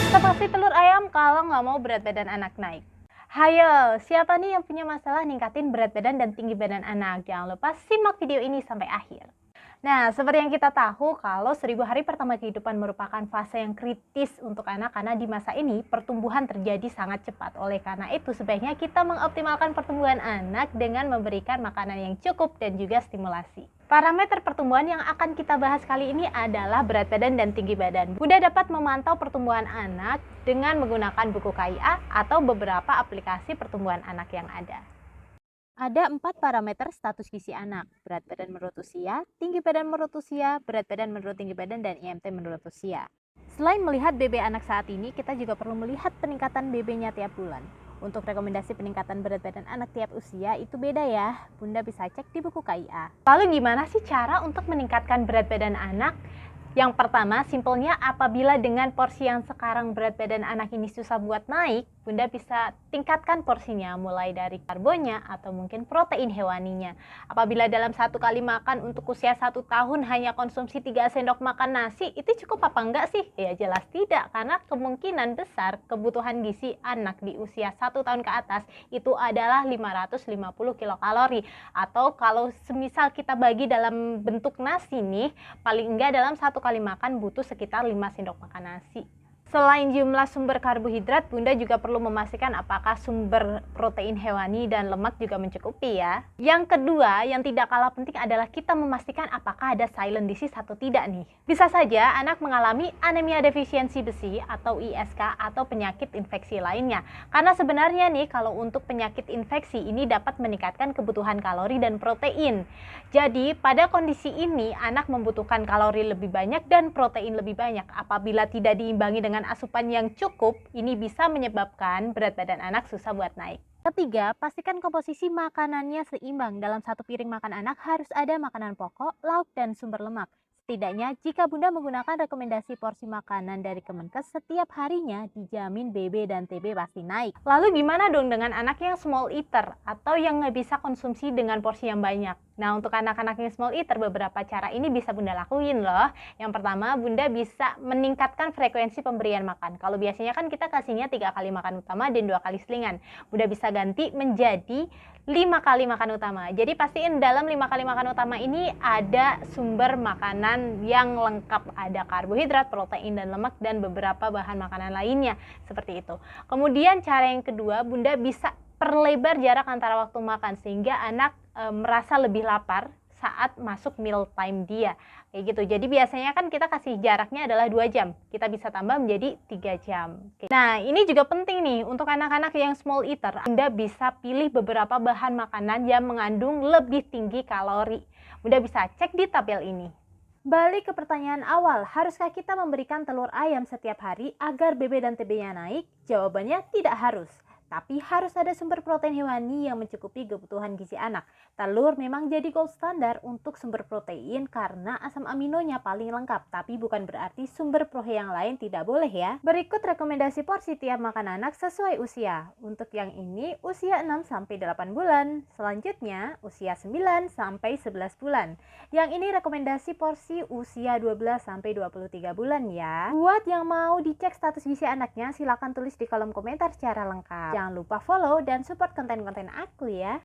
Seperti telur ayam kalau nggak mau berat badan anak naik. Hayo, siapa nih yang punya masalah ningkatin berat badan dan tinggi badan anak? Jangan lupa simak video ini sampai akhir. Nah, seperti yang kita tahu kalau 1000 hari pertama kehidupan merupakan fase yang kritis untuk anak karena di masa ini pertumbuhan terjadi sangat cepat. Oleh karena itu, sebaiknya kita mengoptimalkan pertumbuhan anak dengan memberikan makanan yang cukup dan juga stimulasi. Parameter pertumbuhan yang akan kita bahas kali ini adalah berat badan dan tinggi badan. Bunda dapat memantau pertumbuhan anak dengan menggunakan buku KIA atau beberapa aplikasi pertumbuhan anak yang ada. Ada 4 parameter status gizi anak: berat badan menurut usia, tinggi badan menurut usia, berat badan menurut tinggi badan, dan IMT menurut usia. Selain melihat BB anak saat ini, kita juga perlu melihat peningkatan BB-nya tiap bulan. Untuk rekomendasi peningkatan berat badan anak tiap usia itu beda ya, Bunda bisa cek di buku KIA. Lalu gimana sih cara untuk meningkatkan berat badan anak? Yang pertama, simpelnya apabila dengan porsi yang sekarang berat badan anak ini susah buat naik, Bunda bisa tingkatkan porsinya mulai dari karbonya atau mungkin protein hewaninya. Apabila dalam satu kali makan untuk usia 1 tahun hanya konsumsi 3 sendok makan nasi, itu cukup apa enggak sih? Ya jelas tidak, karena kemungkinan besar kebutuhan gizi anak di usia 1 tahun ke atas itu adalah 550 kilokalori. Atau kalau semisal kita bagi dalam bentuk nasi nih, paling enggak dalam satu kali makan butuh sekitar 5 sendok makan nasi. Selain jumlah sumber karbohidrat, Bunda juga perlu memastikan apakah sumber protein hewani dan lemak juga mencukupi ya. Yang kedua, yang tidak kalah penting adalah kita memastikan apakah ada silent disease atau tidak nih. Bisa saja anak mengalami anemia defisiensi besi atau ISK atau penyakit infeksi lainnya. Karena sebenarnya nih kalau untuk penyakit infeksi ini dapat meningkatkan kebutuhan kalori dan protein. Jadi pada kondisi ini anak membutuhkan kalori lebih banyak dan protein lebih banyak. Apabila tidak diimbangi dengan asupan yang cukup, ini bisa menyebabkan berat badan anak susah buat naik. Ketiga, pastikan komposisi makanannya seimbang. Dalam satu piring makan anak harus ada makanan pokok, lauk, dan sumber lemak. Setidaknya, jika Bunda menggunakan rekomendasi porsi makanan dari Kemenkes setiap harinya, dijamin BB dan TB pasti naik. Lalu gimana dong dengan anak yang small eater atau yang nggak bisa konsumsi dengan porsi yang banyak? Nah, untuk anak-anak yang small eater, beberapa cara ini bisa Bunda lakuin loh. Yang pertama, Bunda bisa meningkatkan frekuensi pemberian makan. Kalau biasanya kan kita kasihnya 3 kali makan utama dan 2 kali selingan. Bunda bisa ganti menjadi 5 kali makan utama. Jadi pastiin dalam 5 kali makan utama ini ada sumber makanan yang lengkap. Ada karbohidrat, protein, dan lemak, dan beberapa bahan makanan lainnya. Seperti itu. Kemudian cara yang kedua, Bunda bisa perlebar jarak antara waktu makan sehingga anak merasa lebih lapar saat masuk meal time dia. Kayak gitu. Jadi biasanya kan kita kasih jaraknya adalah 2 jam. Kita bisa tambah menjadi 3 jam. Nah, ini juga penting nih untuk anak-anak yang small eater. Anda bisa pilih beberapa bahan makanan yang mengandung lebih tinggi kalori. Bunda bisa cek di tabel ini. Balik ke pertanyaan awal, haruskah kita memberikan telur ayam setiap hari agar BB dan TB-nya naik? Jawabannya tidak harus. Tapi harus ada sumber protein hewani yang mencukupi kebutuhan gizi anak. Telur memang jadi gold standar untuk sumber protein karena asam aminonya paling lengkap. Tapi bukan berarti sumber protein yang lain tidak boleh ya. Berikut rekomendasi porsi tiap makan anak sesuai usia. Untuk yang ini usia 6-8 bulan. Selanjutnya usia 9-11 bulan. Yang ini rekomendasi porsi usia 12-23 bulan ya. Buat yang mau dicek status gizi anaknya, silakan tulis di kolom komentar secara lengkap. Jangan lupa follow dan support konten-konten aku ya.